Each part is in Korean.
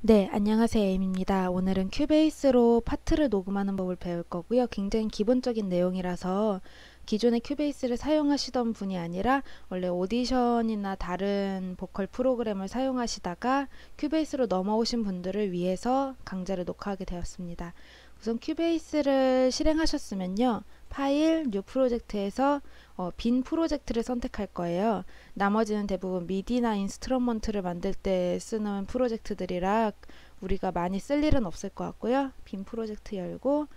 네, 안녕하세요. 에임입니다. 오늘은 큐베이스로 파트를 녹음하는 법을 배울 거고요. 굉장히 기본적인 내용이라서 기존의 큐베이스를 사용하시던 분이 아니라 원래 오디션이나 다른 보컬 프로그램을 사용하시다가 큐베이스로 넘어오신 분들을 위해서 강좌를 녹화하게 되었습니다. 우선 큐베이스를 실행하셨으면요. 파일, 뉴 프로젝트에서 빈 프로젝트를 선택할 거예요. 나머지는 대부분 미디나 인스트루먼트를 만들 때 쓰는 프로젝트들이라 우리가 많이 쓸 일은 없을 것 같고요. 빈 프로젝트 열고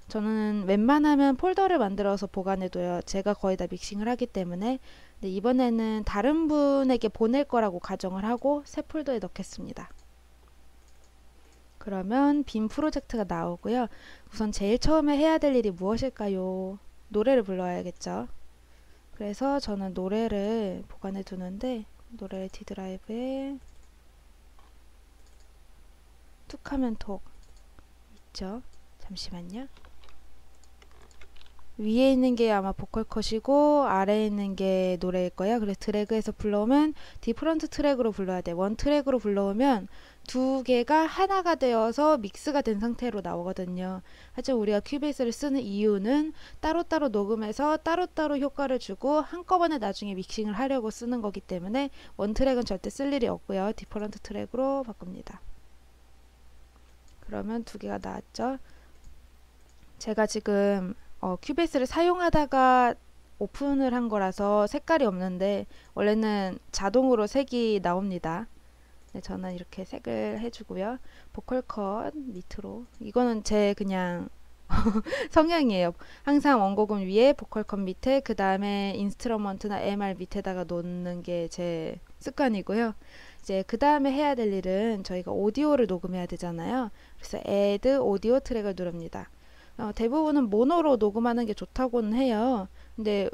저는 웬만하면 폴더를 만들어서 보관해둬요. 제가 거의 다 믹싱을 하기 때문에. 근데 이번에는 다른 분에게 보낼 거라고 가정을 하고 새 폴더에 넣겠습니다. 그러면 빈 프로젝트가 나오고요. 우선 제일 처음에 해야 될 일이 무엇일까요? 노래를 불러야겠죠. 그래서 저는 노래를 보관해 두는데 노래를 D 드라이브에 툭 하면 톡 있죠. 잠시만요. 위에 있는 게 아마 보컬 컷이고 아래에 있는 게 노래일 거예요. 그래서 드래그해서 불러오면 디프런트 트랙으로 불러야 돼. 원 트랙으로 불러오면 두 개가 하나가 되어서 믹스가 된 상태로 나오거든요. 하지만 우리가 큐베이스를 쓰는 이유는 따로따로 녹음해서 따로따로 효과를 주고 한꺼번에 나중에 믹싱을 하려고 쓰는 거기 때문에 원 트랙은 절대 쓸 일이 없고요. 디퍼런트 트랙으로 바꿉니다. 그러면 두 개가 나왔죠. 제가 지금 큐베이스를 사용하다가 오픈을 한 거라서 색깔이 없는데 원래는 자동으로 색이 나옵니다. 네, 저는 이렇게 색을 해주고요. 보컬 컷 밑으로 이거는 제 그냥 성향이에요. 항상 원곡은 위에 보컬 컷 밑에 그 다음에 인스트루먼트나 MR 밑에다가 놓는 게 제 습관이고요. 이제 그 다음에 해야 될 일은 저희가 오디오를 녹음해야 되잖아요. 그래서 Add 오디오 트랙을 누릅니다. 대부분은 모노로 녹음하는 게 좋다고는 해요. 근데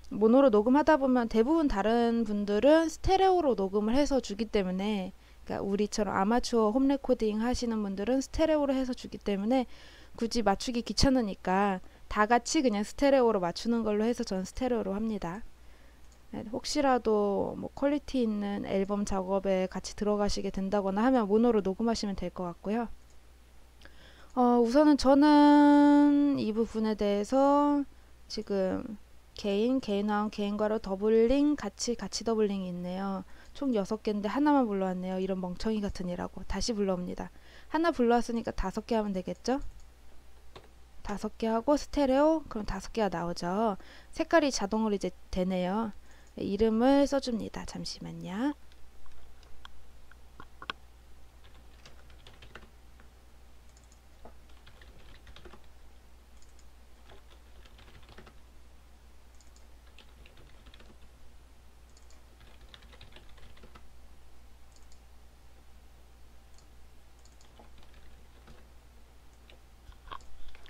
모노로 녹음하다 보면 대부분 다른 분들은 스테레오로 녹음을 해서 주기 때문에, 그러니까 우리처럼 아마추어 홈 레코딩 하시는 분들은 스테레오로 해서 주기 때문에 굳이 맞추기 귀찮으니까 다 같이 그냥 스테레오로 맞추는 걸로 해서 전 스테레오로 합니다. 혹시라도 뭐 퀄리티 있는 앨범 작업에 같이 들어가시게 된다거나 하면 모노로 녹음하시면 될 것 같고요. 우선은 저는 이 부분에 대해서 지금 개인화음, 개인과로 더블링, 같이 더블링이 있네요. 총 6개인데 하나만 불러왔네요. 이런 멍청이 같으니라고. 다시 불러옵니다. 하나 불러왔으니까 5개 하면 되겠죠? 5개 하고 스테레오, 그럼 5개가 나오죠. 색깔이 자동으로 이제 되네요. 이름을 써줍니다. 잠시만요.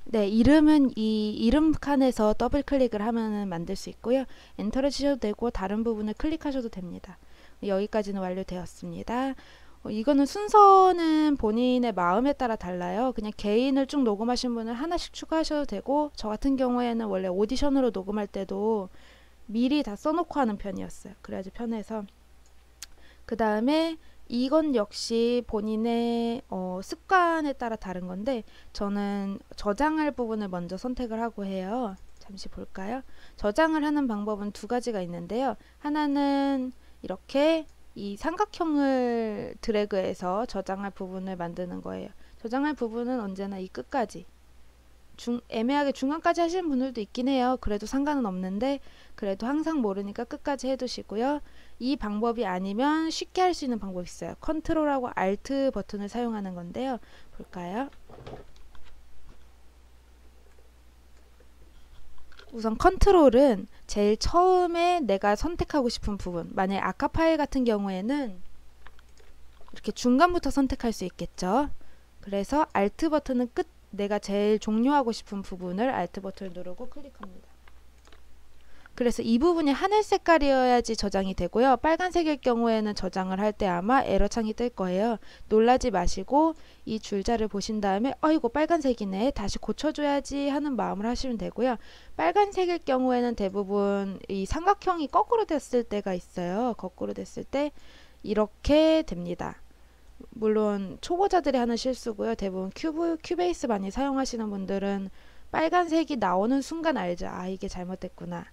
네, 이름은 이 이름 칸에서 더블 클릭을 하면 만들 수 있고요. 엔터를 치셔도 되고 다른 부분을 클릭하셔도 됩니다. 여기까지는 완료되었습니다. 이거는 순서는 본인의 마음에 따라 달라요. 그냥 개인을 쭉 녹음하신 분은 하나씩 추가하셔도 되고, 저 같은 경우에는 원래 오디션으로 녹음할 때도 미리 다 써놓고 하는 편이었어요. 그래야지 편해서. 그 다음에 이건 역시 본인의 습관에 따라 다른 건데, 저는 저장할 부분을 먼저 선택을 하고 해요. 잠시 볼까요? 저장을 하는 방법은 두 가지가 있는데요. 하나는 이렇게 이 삼각형을 드래그해서 저장할 부분을 만드는 거예요. 저장할 부분은 언제나 이 끝까지, 애매하게 중간까지 하시는 분들도 있긴 해요. 그래도 상관은 없는데, 그래도 항상 모르니까 끝까지 해두시고요. 이 방법이 아니면 쉽게 할 수 있는 방법이 있어요. 컨트롤하고 알트 버튼을 사용하는 건데요. 볼까요? 우선 컨트롤은 제일 처음에 내가 선택하고 싶은 부분, 만약에 아카 파일 같은 경우에는 이렇게 중간부터 선택할 수 있겠죠. 그래서 알트 버튼은 끝, 내가 제일 종료하고 싶은 부분을 알트 버튼을 누르고 클릭합니다. 그래서 이 부분이 하늘 색깔이어야지 저장이 되고요. 빨간색일 경우에는 저장을 할 때 아마 에러 창이 뜰 거예요. 놀라지 마시고 이 줄자를 보신 다음에 이거 빨간색이네, 다시 고쳐줘야지 하는 마음을 하시면 되고요. 빨간색일 경우에는 대부분 이 삼각형이 거꾸로 됐을 때가 있어요. 거꾸로 됐을 때 이렇게 됩니다. 물론 초보자들이 하는 실수고요. 대부분 큐베이스 많이 사용하시는 분들은 빨간색이 나오는 순간 알죠. 아, 이게 잘못됐구나.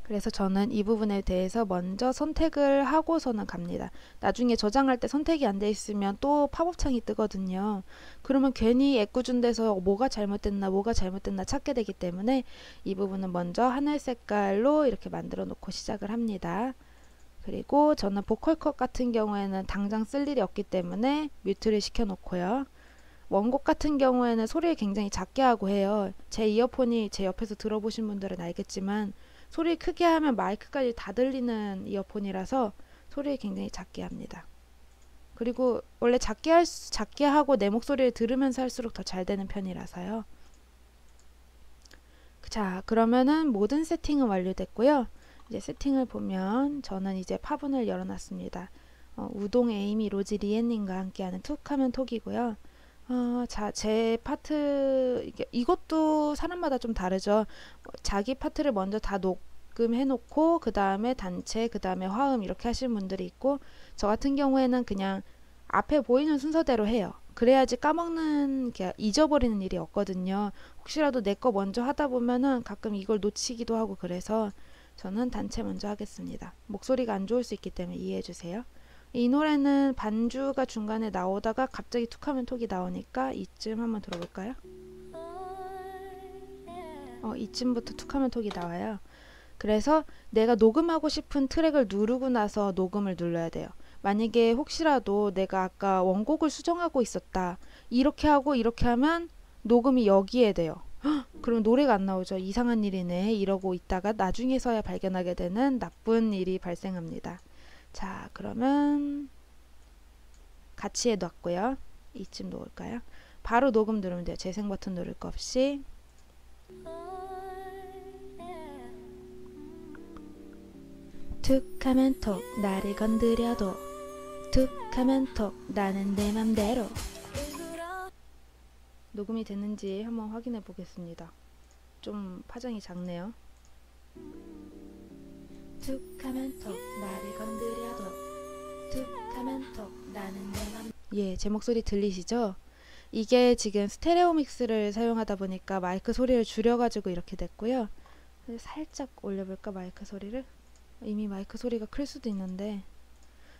그래서 저는 이 부분에 대해서 먼저 선택을 하고서는 갑니다. 나중에 저장할 때 선택이 안 돼 있으면 또 팝업 창이 뜨거든요. 그러면 괜히 애꿎은 데서 뭐가 잘못됐나 찾게 되기 때문에 이 부분은 먼저 하늘 색깔로 이렇게 만들어 놓고 시작을 합니다. 그리고 저는 보컬 컷 같은 경우에는 당장 쓸 일이 없기 때문에 뮤트를 시켜 놓고요. 원곡 같은 경우에는 소리를 굉장히 작게 하고 해요. 제 이어폰이 제 옆에서 들어보신 분들은 알겠지만 소리 크게 하면 마이크까지 다 들리는 이어폰이라서 소리를 굉장히 작게 합니다. 그리고 원래 작게 하고 내 목소리를 들으면서 할수록 더 잘 되는 편이라서요. 자, 그러면은 모든 세팅은 완료됐고요. 이제 세팅을 보면 저는 이제 파분을 열어놨습니다. 우동, 에이미, 로지, 리엔님과 함께하는 툭하면 톡이고요. 자, 제 파트 이것도 사람마다 좀 다르죠. 자기 파트를 먼저 다 녹음해 놓고 그 다음에 단체, 그 다음에 화음 이렇게 하시는 분들이 있고, 저 같은 경우에는 그냥 앞에 보이는 순서대로 해요. 그래야지 까먹는 게 잊어버리는 일이 없거든요. 혹시라도 내 거 먼저 하다 보면은 가끔 이걸 놓치기도 하고, 그래서 저는 단체 먼저 하겠습니다. 목소리가 안 좋을 수 있기 때문에 이해해 주세요. 이 노래는 반주가 중간에 나오다가 갑자기 툭하면 톡이 나오니까 이쯤 한번 들어볼까요? 이쯤부터 툭하면 톡이 나와요. 그래서 내가 녹음하고 싶은 트랙을 누르고 나서 녹음을 눌러야 돼요. 만약에 혹시라도 내가 아까 원곡을 수정하고 있었다, 이렇게 하고 이렇게 하면 녹음이 여기에 돼요. 그럼 노래가 안 나오죠. 이상한 일이네 이러고 있다가 나중에서야 발견하게 되는 나쁜 일이 발생합니다. 자, 그러면 같이 해놨고요. 이쯤 놓을까요? 바로 녹음 누르면 돼요. 재생 버튼 누를 거 없이. 툭하면 톡 나를 건드려도, 툭하면 톡 나는 내 맘대로. 녹음이 됐는지 한번 확인해 보겠습니다. 좀 파장이 작네요. 툭하면 톡 나를 건드려도, 툭하면 톡 나는 내 맘. 예, 제 목소리 들리시죠? 이게 지금 스테레오 믹스를 사용하다 보니까 마이크 소리를 줄여가지고 이렇게 됐고요. 살짝 올려볼까, 마이크 소리를? 이미 마이크 소리가 클 수도 있는데,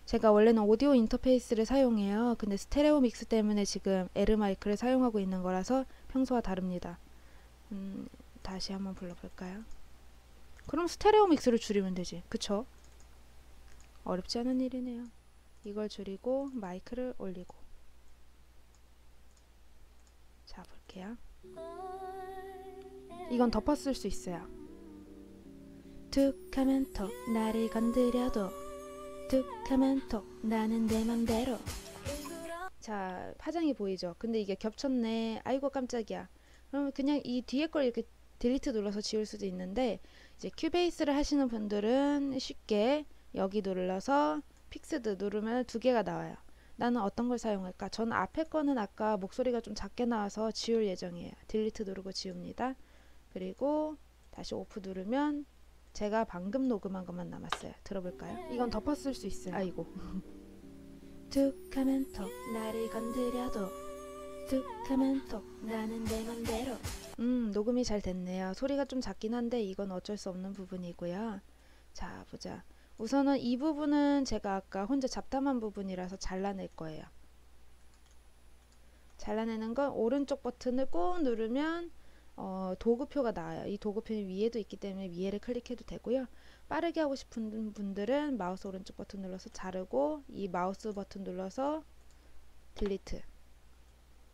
제가 원래는 오디오 인터페이스를 사용해요. 근데 스테레오 믹스 때문에 지금 에르 마이크를 사용하고 있는 거라서 평소와 다릅니다. 다시 한번 불러볼까요? 그럼 스테레오 믹스를 줄이면 되지, 그쵸? 어렵지 않은 일이네요. 이걸 줄이고 마이크를 올리고. 자, 볼게요. 이건 덮었을 수 있어요. 툭하면 톡 나를 건드려도, 툭하면 톡 나는 내 맘대로. 자, 파장이 보이죠? 근데 이게 겹쳤네. 아이고 깜짝이야. 그러면 그냥 이 뒤에 걸 이렇게 딜리트 눌러서 지울 수도 있는데, 이제 큐베이스를 하시는 분들은 쉽게 여기 눌러서 픽스드 누르면 두 개가 나와요. 나는 어떤 걸 사용할까? 저는 앞에 거는 아까 목소리가 좀 작게 나와서 지울 예정이에요. 딜리트 누르고 지웁니다. 그리고 다시 오프 누르면 제가 방금 녹음한 것만 남았어요. 들어볼까요? 이건 덮었을 수 있어요. 아이고. 툭하면 톡 나를 건드려도, 툭하면 톡 나는 내 맘대로. 녹음이 잘 됐네요. 소리가 좀 작긴 한데 이건 어쩔 수 없는 부분이고요. 자, 보자. 우선은 이 부분은 제가 아까 혼자 잡담한 부분이라서 잘라낼 거예요. 잘라내는 건 오른쪽 버튼을 꾹 누르면 도구표가 나와요. 이 도구표는 위에도 있기 때문에 위에를 클릭해도 되고요. 빠르게 하고 싶은 분들은 마우스 오른쪽 버튼 눌러서 자르고, 이 마우스 버튼 눌러서 딜리트,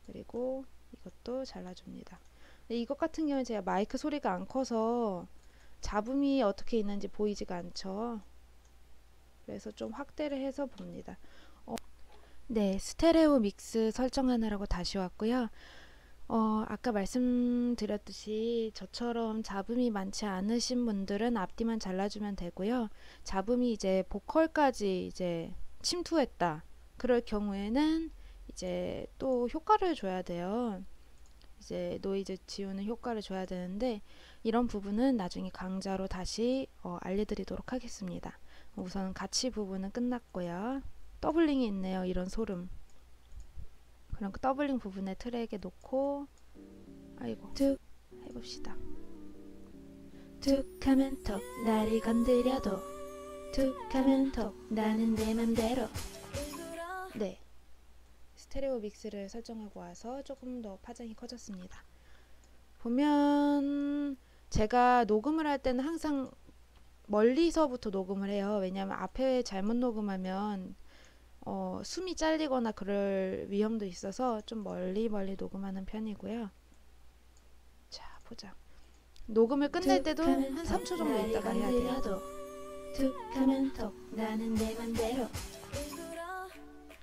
그리고 이것도 잘라줍니다. 근데 이것 같은 경우는 제가 마이크 소리가 안 커서 잡음이 어떻게 있는지 보이지가 않죠. 그래서 좀 확대를 해서 봅니다. 네, 스테레오 믹스 설정하느라고 다시 왔고요. 아까 말씀드렸듯이 저처럼 잡음이 많지 않으신 분들은 앞뒤만 잘라주면 되고요. 잡음이 이제 보컬까지 이제 침투했다, 그럴 경우에는 이제 또 효과를 줘야 돼요. 이제 노이즈 지우는 효과를 줘야 되는데, 이런 부분은 나중에 강좌로 다시 알려드리도록 하겠습니다. 우선 같이 부분은 끝났고요. 더블링이 있네요. 이런 소름. 그럼 그 더블링 부분에 트랙에 놓고 아이고 툭 해봅시다. 툭 하면 톡 나를 건드려도 툭 하면 톡 나는 내 맘대로. 네, 스테레오 믹스를 설정하고 와서 조금 더 파장이 커졌습니다. 보면 제가 녹음을 할 때는 항상 멀리서부터 녹음을 해요. 왜냐하면 앞에 잘못 녹음하면 숨이 잘리거나 그럴 위험도 있어서 좀 멀리 녹음하는 편이고요. 자, 보자. 녹음을 끝낼 때도 한 3초 정도 있다가 해야 돼요. 툭하면 톡 나는 내 맘대로.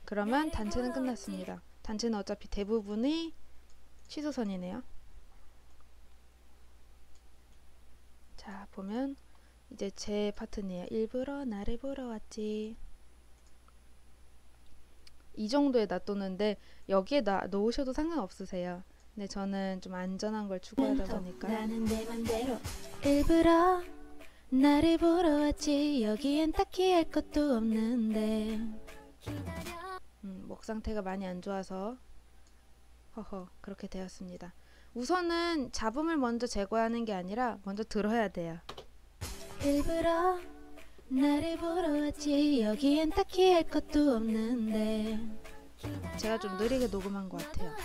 그러면 단체는 끝났습니다. 단체는 어차피 대부분이 취소선이네요. 자, 보면 이제 제 파트네요. 일부러 나를 보러 왔지. 이 정도에 놔뒀는데 여기에 놓으셔도 상관없으세요. 근데 저는 좀 안전한 걸 추구하다 보니까 나는 내 맘대로. 일부러 나를 보러 왔지. 여기엔 딱히 할 것도 없는데. 목 상태가 많이 안 좋아서 그렇게 되었습니다. 우선은 잡음을 먼저 제거하는 게 아니라 먼저 들어야 돼요. 일부러 나를 보러 왔지. 여기엔 딱히 할 것도 없는데. 제가 좀 느리게 녹음한 것 같아요.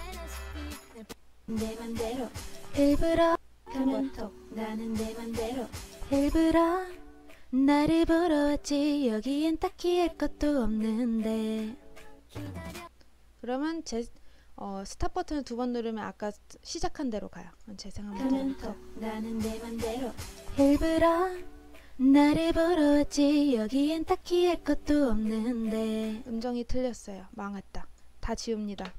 내 맘대로. 일부러 가면 톡 나는 내 맘대로. 일부러 나를 보러 왔지. 여기엔 딱히 할 것도 없는데. 그러면 제 스탑 버튼을 2번 누르면 아까 시작한 대로 가요. 재생하면 나는 내 맘대로. 일부러 나를 보러 왔지. 여기엔 딱히 할 것도 없는데. 음정이 틀렸어요. 망했다. 다 지웁니다.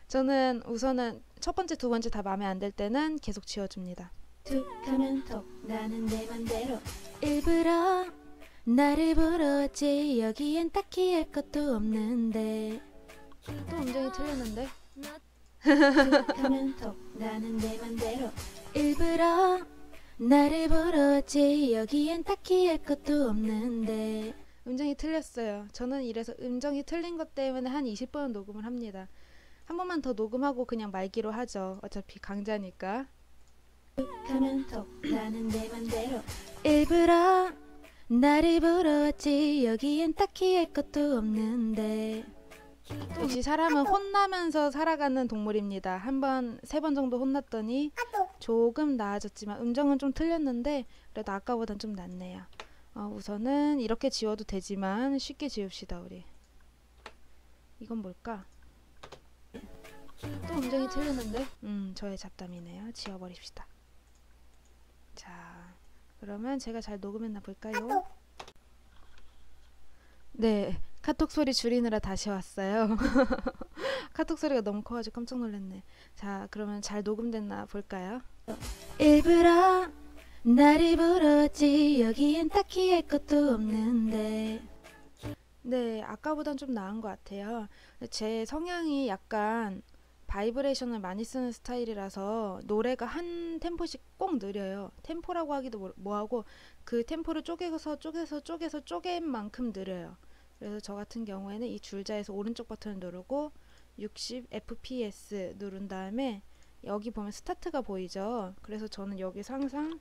저는 우선은 첫 번째, 두 번째 다 마음에 안 들 때는 계속 지워줍니다. 툭 하면 톡 나는 내 맘대로. 일부러 나를 보러 왔지. 여기엔 딱히 할 것도 없는데. 또 음정이 틀렸는데? 툭 하면 톡 나는 내 맘대로. 일부러 나를 보러 왔지. 여기엔 딱히 할 것도 없는데. 음정이 틀렸어요. 저는 이래서 음정이 틀린 것 때문에 한 20번은 녹음을 합니다. 한 번만 더 녹음하고 그냥 말기로 하죠. 어차피 강좌니까. 툭 하면 톡 나는 내 맘대로. 일부러 나를 보러 왔지. 여기엔 딱히 할 것도 없는데. 역시 사람은 혼나면서 살아가는 동물입니다. 세 번 정도 혼났더니 조금 나아졌지만 음정은 좀 틀렸는데 그래도 아까보단 좀 낫네요. 우선은 이렇게 지워도 되지만 쉽게 지웁시다 우리. 이건 뭘까? 또 음정이 틀렸는데? 저의 잡담이네요. 지워버립시다. 자, 그러면 제가 잘 녹음했나 볼까요? 네, 카톡 소리 줄이느라 다시 왔어요. 카톡 소리가 너무 커가지고 깜짝 놀랐네. 자, 그러면 잘 녹음됐나 볼까요? 일부러 나를 보러 왔지. 여기엔 딱히 할 것도 없는데. 네, 아까보단 좀 나은 것 같아요. 제 성향이 약간 바이브레이션을 많이 쓰는 스타일이라서 노래가 한 템포씩 꼭 느려요. 템포라고 하기도 뭐하고 그 템포를 쪼개서 쪼갠 만큼 느려요. 그래서 저 같은 경우에는 이 줄자에서 오른쪽 버튼을 누르고 60 fps 누른 다음에 여기 보면 스타트가 보이죠. 그래서 저는 여기서 항상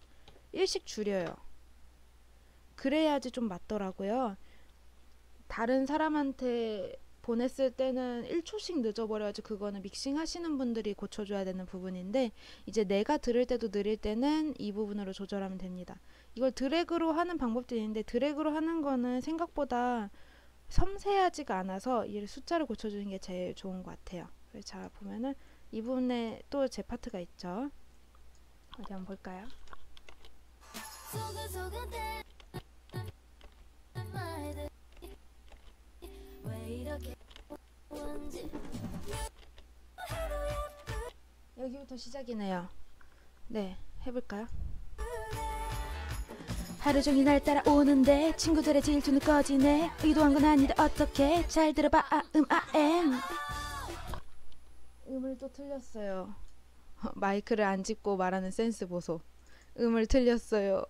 1씩 줄여요. 그래야지 좀 맞더라고요. 다른 사람한테 보냈을 때는 1초씩 늦어버려가지고 그거는 믹싱 하시는 분들이 고쳐줘야 되는 부분인데 이제 내가 들을 때도 느릴 때는 이 부분으로 조절하면 됩니다. 이걸 드래그로 하는 방법도 있는데 드래그로 하는 거는 생각보다 섬세하지가 않아서 이 숫자를 고쳐주는 게 제일 좋은 것 같아요. 그래서 자 보면은 이 부분에 또 제 파트가 있죠. 어디 한번 볼까요? 여기부터 시작이네요. 네, 해볼까요? 하루 종일 날 따라오는데 친구들의 질투는 꺼지네. 의도한 건 아닌데 어떡해. 잘 들어봐. 음을 또 틀렸어요. 마이크를 안 짚고 말하는 센스 보소. 음을 틀렸어요.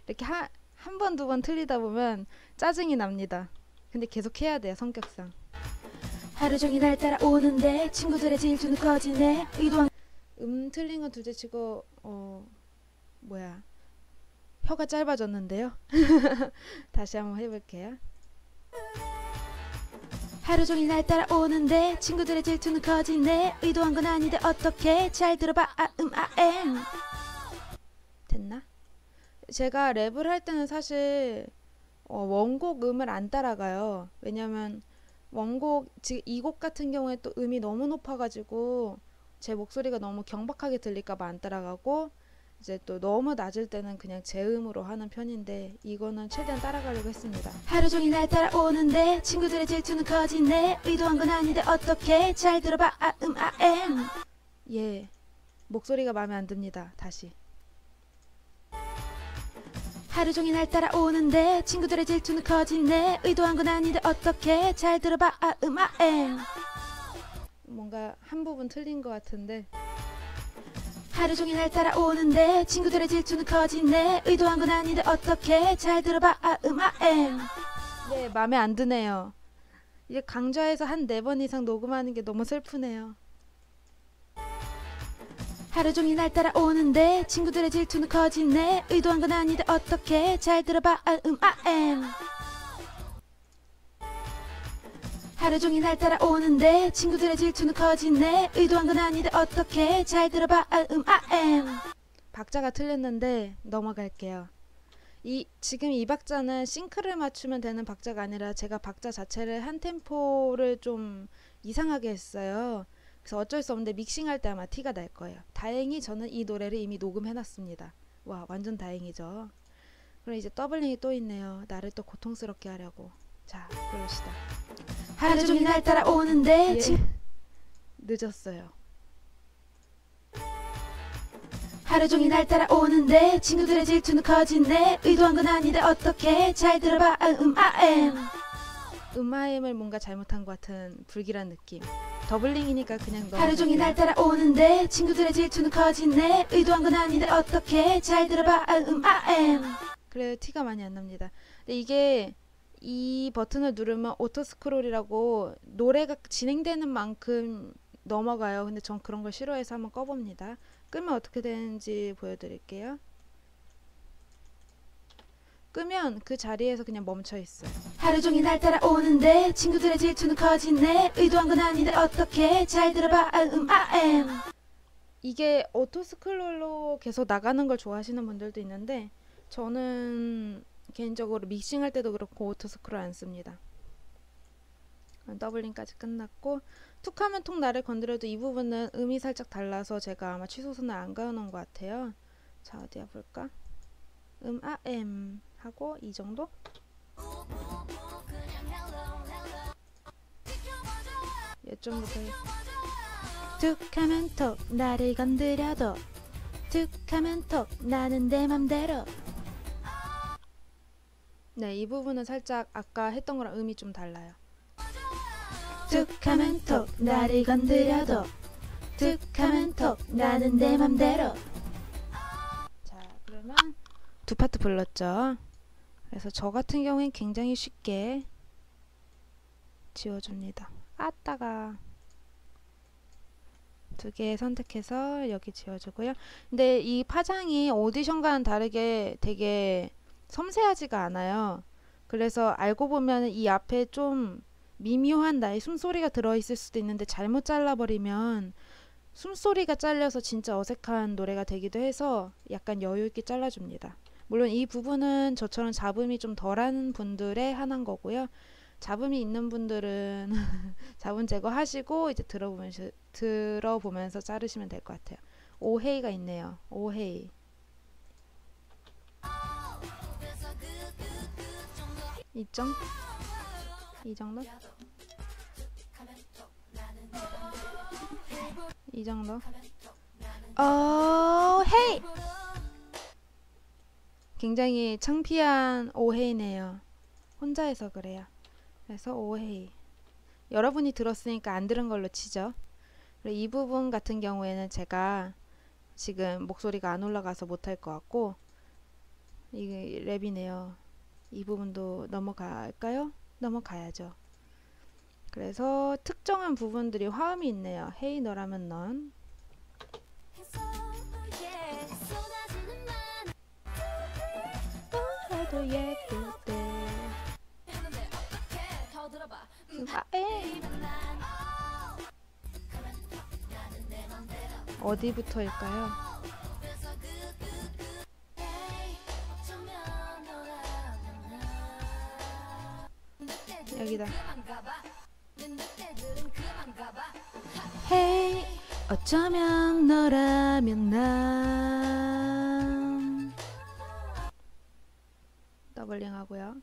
이렇게 한 번, 두 번 틀리다 보면 짜증이 납니다. 근데 계속 해야 돼요, 성격상. 하루 종일 날 따라오는데 친구들의 질투는 커지네. 의도한 틀린 건 둘째치고 뭐야, 혀가 짧아졌는데요. 다시 한번 해볼게요. 하루 종일 날 따라오는데 친구들의 질투는 커지네. 의도한 건 아닌데 어떻게 잘 들어봐. 아엠 됐나? 제가 랩을 할 때는 사실 원곡 음을 안 따라가요. 왜냐면 원곡 지금 이 곡 같은 경우에 또 음이 너무 높아가지고 제 목소리가 너무 경박하게 들릴까봐 안 따라가고, 이제 또 너무 낮을 때는 그냥 제 음으로 하는 편인데 이거는 최대한 따라가려고 했습니다. 하루 종일 날 따라오는데 친구들의 질투는 커지네. 의도한 건 아닌데 어떻게 잘 들어봐. 아엠 예, 목소리가 마음에 안 듭니다. 다시. 하루 종일 날 따라오는데 친구들의 질투는 커지네. 의도한 건 아닌데 어떻게 잘 들어봐. 아엠 뭔가 한 부분 틀린 것 같은데. 하루 종일 날 따라오는데 친구들의 질투는 커지네. 의도한 건 아닌데 어떻게 잘 들어봐. 아엠 네, 마음에 안 드네요. 이게 강좌에서 한 4번 이상 녹음하는 게 너무 슬프네요. 하루 종일 날 따라오는데 친구들의 질투는 커지네. 의도한 건 아닌데 어떻게 잘 들어봐. 아엠 하루 종일 날 따라오는데 친구들의 질투는 커지네. 의도한 건 아닌데 어떻게 잘 들어봐. 아엠 박자가 틀렸는데 넘어갈게요. 지금 이 박자는 싱크를 맞추면 되는 박자가 아니라 제가 박자 자체를 한 템포를 좀 이상하게 했어요. 그래서 어쩔 수 없는데 믹싱할 때 아마 티가 날 거예요. 다행히 저는 이 노래를 이미 녹음해놨습니다. 와, 완전 다행이죠. 그럼 이제 더블링이 또 있네요. 나를 또 고통스럽게 하려고. 자, 그럽시다. 하루 종일 날 따라오는데 늦었어요. 하루 종일 날 따라오는데 친구들의 질투는 커지네. 의도한 건 아닌데 어떻게 잘 들어봐. 아엠 음아임을 뭔가 잘못한 것 같은 불길한 느낌. 더블링이니까 그냥 넘어갈게요. 하루 종일 날 따라오는데 친구들의 질투는 커지네. 의도한 건 아닌데 어떻게 잘 들어봐. 아엠 그래요, 티가 많이 안 납니다. 근데 이게 이 버튼을 누르면 오토 스크롤이라고 노래가 진행되는 만큼 넘어가요. 근데 전 그런 걸 싫어해서 한번 꺼봅니다. 끄면 어떻게 되는지 보여드릴게요. 끄면 그 자리에서 그냥 멈춰 있어요. 하루 종일 날 따라오는데 친구들의 질투는 커지네. 의도한 건 아닌데 어떻게 잘 들어봐. 아엠 이게 오토 스크롤로 계속 나가는 걸 좋아하시는 분들도 있는데 저는 개인적으로 믹싱할 때도 그렇고 오토 스크롤 안 씁니다. 더블링까지 끝났고, 툭하면 톡 나를 건드려도 이 부분은 음이 살짝 달라서 제가 아마 취소선을 안 그어놓은 것 같아요. 자, 어디야 볼까? 아엠 하고 이 정도? 이쪽부터 툭하면 톡 나를 건드려도 툭하면 톡 나는 내 맘대로. 네, 이 부분은 살짝 아까 했던 거랑 음이 좀 달라요. 툭하면 톡 나를 건드려도 툭하면 톡 나는 내 맘대로. 자, 그러면 두 파트 불렀죠. 그래서 저 같은 경우엔 굉장히 쉽게 지워줍니다. 아따가 두 개 선택해서 여기 지워주고요. 근데 이 파장이 오디션과는 다르게 되게 섬세하지가 않아요. 그래서 알고 보면 이 앞에 좀 미묘한 나의 숨소리가 들어있을 수도 있는데 잘못 잘라버리면 숨소리가 잘려서 진짜 어색한 노래가 되기도 해서 약간 여유있게 잘라줍니다. 물론 이 부분은 저처럼 잡음이 좀 덜한 분들의 하나인 거고요. 잡음이 있는 분들은 잡음 제거하시고 이제 들어보면서 자르시면 될 것 같아요. 오헤이가 있네요. 오헤이. 이점? 이 정도? 이 정도? 헤이! 굉장히 창피한 오헤이네요. 혼자 해서 그래요. 그래서 오헤이. 여러분이 들었으니까 안 들은 걸로 치죠. 그리고 이 부분 같은 경우에는 제가 지금 목소리가 안 올라가서 못할 것 같고, 이게 랩이네요. 이 부분도 넘어갈까요? 넘어가야죠. 그래서 특정한 부분들이 화음이 있네요. 헤이 너라면 넌. 해도 예쁠 때. 어디부터일까요? 여기다. Hey, 어쩌면 너라면 난. 더블링 하고요.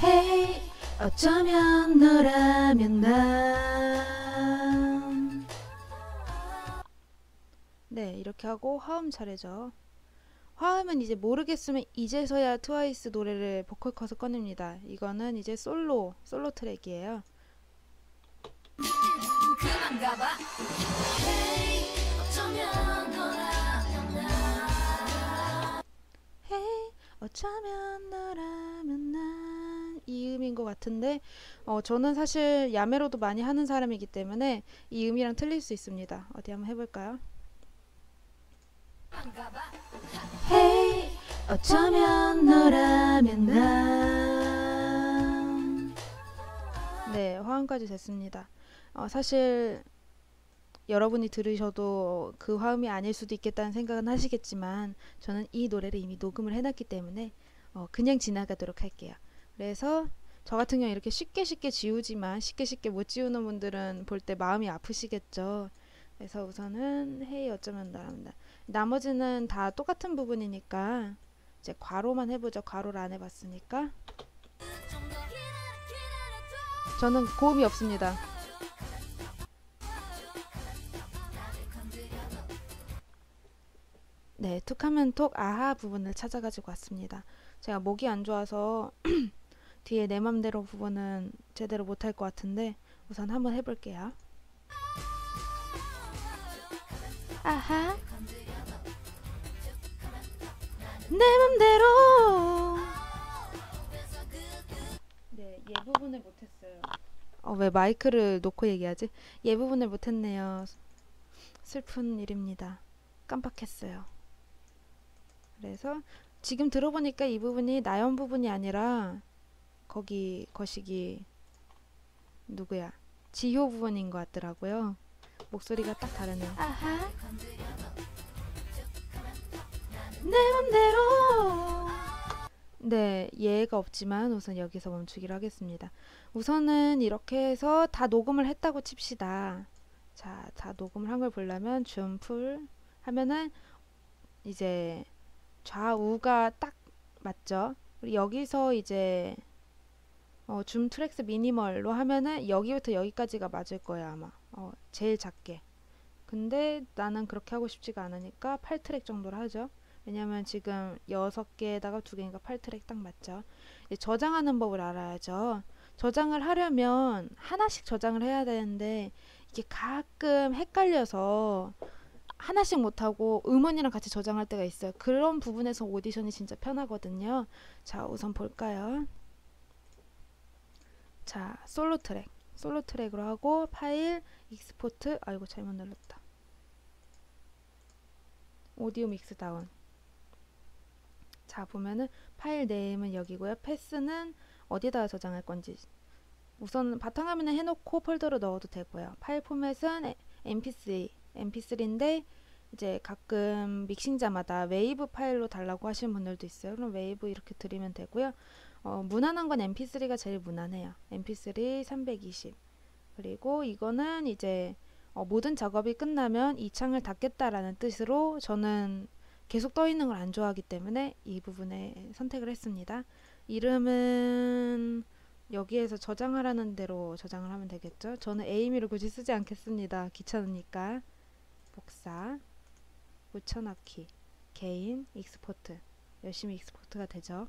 Hey, 어쩌면 너라면 난. 네, 이렇게 하고 화음 차례죠. 화음은 이제 모르겠으면 이제서야 트와이스 노래를 보컬 컷을 꺼냅니다. 이거는 이제 솔로 트랙이에요. Hey, 어쩌면 너라면 난. 이 음인 것 같은데 저는 사실 야매로도 많이 하는 사람이기 때문에 이 음이랑 틀릴 수 있습니다. 어디 한번 해볼까요? Hey, 어쩌면 너라면 난. 네, 화음까지 됐습니다. 사실 여러분이 들으셔도 그 화음이 아닐 수도 있겠다는 생각은 하시겠지만 저는 이 노래를 이미 녹음을 해놨기 때문에 그냥 지나가도록 할게요. 그래서 저 같은 경우 이렇게 쉽게 지우지만 쉽게 못 지우는 분들은 볼 때 마음이 아프시겠죠. 그래서 우선은 헤이 어쩌면 너라면 난. 나머지는 다 똑같은 부분이니까 이제 괄호만 해보죠. 괄호를 안 해봤으니까. 저는 고음이 없습니다. 네, 툭하면 톡 아하 부분을 찾아가지고 왔습니다. 제가 목이 안 좋아서 뒤에 내 맘대로 부분은 제대로 못할 것 같은데 우선 한번 해볼게요. 아하 내 맘대로. 네, 얘 부분을 못했어요. 왜 마이크를 놓고 얘기하지? 얘 부분을 못했네요. 슬픈 일입니다. 깜빡했어요. 그래서 지금 들어보니까 이 부분이 나연 부분이 아니라 거기 거시기 누구야? 지효 부분인 것 같더라고요. 목소리가 딱 다르네요. 아하 내 맘대로. 네, 예가 없지만 우선 여기서 멈추기로 하겠습니다. 우선은 이렇게 해서 다 녹음을 했다고 칩시다. 자, 다 녹음을 한 걸 보려면 줌풀 하면은 이제 좌우가 딱 맞죠? 그리고 여기서 이제 줌 트랙스 미니멀로 하면은 여기부터 여기까지가 맞을 거예요, 아마. 제일 작게. 근데 나는 그렇게 하고 싶지가 않으니까 8트랙 정도로 하죠. 왜냐면 지금 6개에다가 2개니까 8트랙 딱 맞죠. 저장하는 법을 알아야죠. 저장을 하려면 하나씩 저장을 해야 되는데 이게 가끔 헷갈려서 하나씩 못하고 음원이랑 같이 저장할 때가 있어요. 그런 부분에서 오디션이 진짜 편하거든요. 자, 우선 볼까요? 자, 솔로 트랙으로 하고 파일 익스포트. 아이고 잘못 눌렀다. 오디오 믹스 다운. 자, 보면은 파일 네임은 여기고요. 패스는 어디다가 저장할 건지 우선 바탕화면에 해놓고 폴더로 넣어도 되고요. 파일 포맷은 mp3인데 이제 가끔 믹싱자마다 웨이브 파일로 달라고 하시는 분들도 있어요. 그럼 웨이브 이렇게 드리면 되고요. 무난한 건 mp3가 제일 무난해요. mp3 320. 그리고 이거는 이제 모든 작업이 끝나면 이 창을 닫겠다라는 뜻으로 저는 계속 떠 있는 걸 안 좋아하기 때문에 이 부분에 선택을 했습니다. 이름은 여기에서 저장하라는 대로 저장을 하면 되겠죠. 저는 에이미를 굳이 쓰지 않겠습니다. 귀찮으니까. 복사, 붙여넣기, 개인, 익스포트. 열심히 익스포트가 되죠.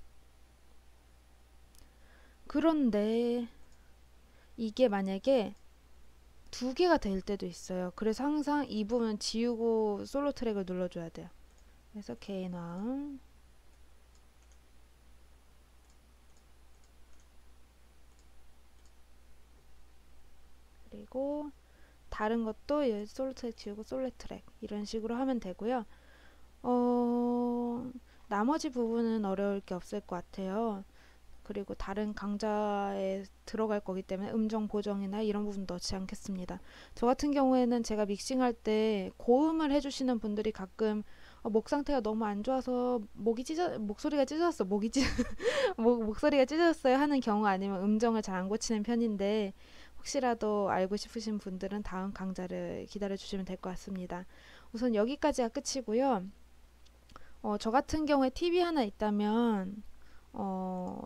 그런데 이게 만약에 2개가 될 때도 있어요. 그래서 항상 이 부분 지우고 솔로 트랙을 눌러줘야 돼요. 그래서 개인 화음, 그리고 다른 것도 솔로 트랙 지우고 솔로 트랙 이런 식으로 하면 되고요. 나머지 부분은 어려울 게 없을 것 같아요. 그리고 다른 강좌에 들어갈 거기 때문에 음정 보정이나 이런 부분 넣지 않겠습니다. 저 같은 경우에는 제가 믹싱할 때 고음을 해주시는 분들이 가끔 목 상태가 너무 안 좋아서 목소리가 찢어졌어, 목소리가 찢어졌어요 하는 경우 아니면 음정을 잘 안 고치는 편인데 혹시라도 알고 싶으신 분들은 다음 강좌를 기다려 주시면 될 것 같습니다. 우선 여기까지가 끝이고요. 저 같은 경우에 팁이 하나 있다면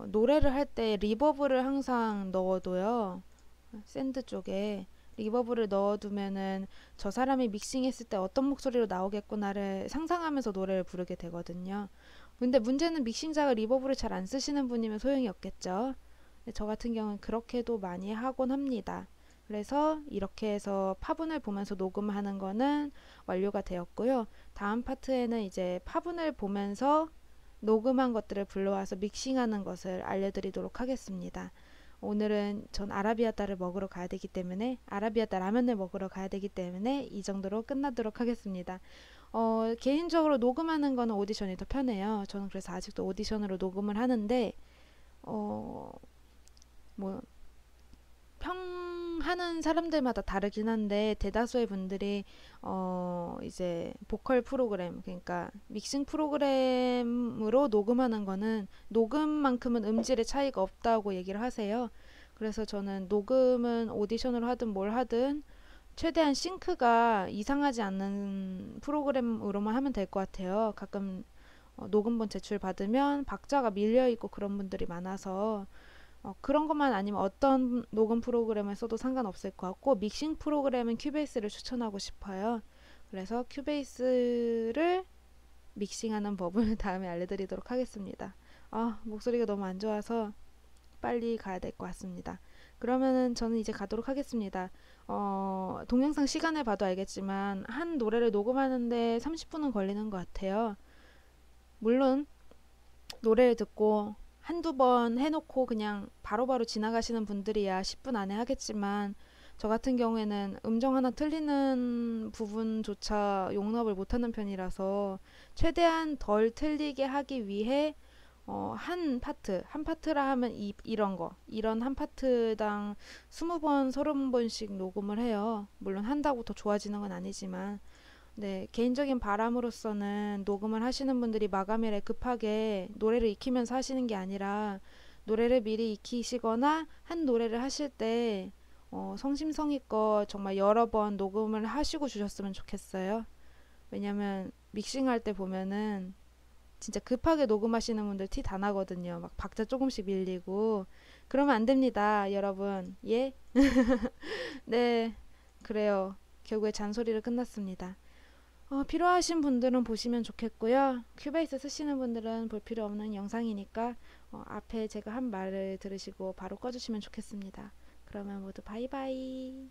노래를 할 때 리버브를 항상 넣어둬요. 샌드 쪽에 리버브를 넣어두면은 저 사람이 믹싱했을 때 어떤 목소리로 나오겠구나를 상상하면서 노래를 부르게 되거든요. 근데 문제는 믹싱자가 리버브를 잘 안 쓰시는 분이면 소용이 없겠죠. 저 같은 경우는 그렇게도 많이 하곤 합니다. 그래서 이렇게 해서 파분을 보면서 녹음하는 거는 완료가 되었고요. 다음 파트에는 이제 파분을 보면서 녹음한 것들을 불러와서 믹싱하는 것을 알려드리도록 하겠습니다. 오늘은 전 아라비아따를 먹으러 가야 되기 때문에 아라비아따 라면을 먹으러 가야 되기 때문에 이 정도로 끝나도록 하겠습니다. 개인적으로 녹음하는 거는 오디션이 더 편해요. 저는 그래서 아직도 오디션으로 녹음을 하는데 뭐 평하는 사람들마다 다르긴 한데 대다수의 분들이 이제 보컬 프로그램 그러니까 믹싱 프로그램으로 녹음하는 거는 녹음만큼은 음질의 차이가 없다고 얘기를 하세요. 그래서 저는 녹음은 오디션으로 하든 뭘 하든 최대한 싱크가 이상하지 않는 프로그램으로만 하면 될 것 같아요. 가끔 녹음본 제출 받으면 박자가 밀려 있고 그런 분들이 많아서 그런 것만 아니면 어떤 녹음 프로그램을 써도 상관없을 것 같고 믹싱 프로그램은 큐베이스를 추천하고 싶어요. 그래서 큐베이스를 믹싱하는 법을 다음에 알려드리도록 하겠습니다. 목소리가 너무 안 좋아서 빨리 가야 될 것 같습니다. 그러면은 저는 이제 가도록 하겠습니다. 동영상 시간을 봐도 알겠지만 한 노래를 녹음하는데 30분은 걸리는 것 같아요. 물론 노래를 듣고 한두 번 해놓고 그냥 바로바로 지나가시는 분들이야 10분 안에 하겠지만 저 같은 경우에는 음정 하나 틀리는 부분조차 용납을 못하는 편이라서 최대한 덜 틀리게 하기 위해 한 파트라 하면 이런 한 파트당 20번, 30번씩 녹음을 해요. 물론 한다고 더 좋아지는 건 아니지만 네, 개인적인 바람으로서는 녹음을 하시는 분들이 마감일에 급하게 노래를 익히면서 하시는 게 아니라 노래를 미리 익히시거나 한 노래를 하실 때 성심성의껏 정말 여러 번 녹음을 하시고 주셨으면 좋겠어요. 왜냐면 믹싱할 때 보면은 진짜 급하게 녹음하시는 분들 티 다 나거든요. 막 박자 조금씩 밀리고 그러면 안 됩니다, 여러분. 예? 네, 그래요. 결국에 잔소리를 끝났습니다. 필요하신 분들은 보시면 좋겠고요. 큐베이스 쓰시는 분들은 볼 필요 없는 영상이니까 앞에 제가 한 말을 들으시고 바로 꺼주시면 좋겠습니다. 그러면 모두 바이바이.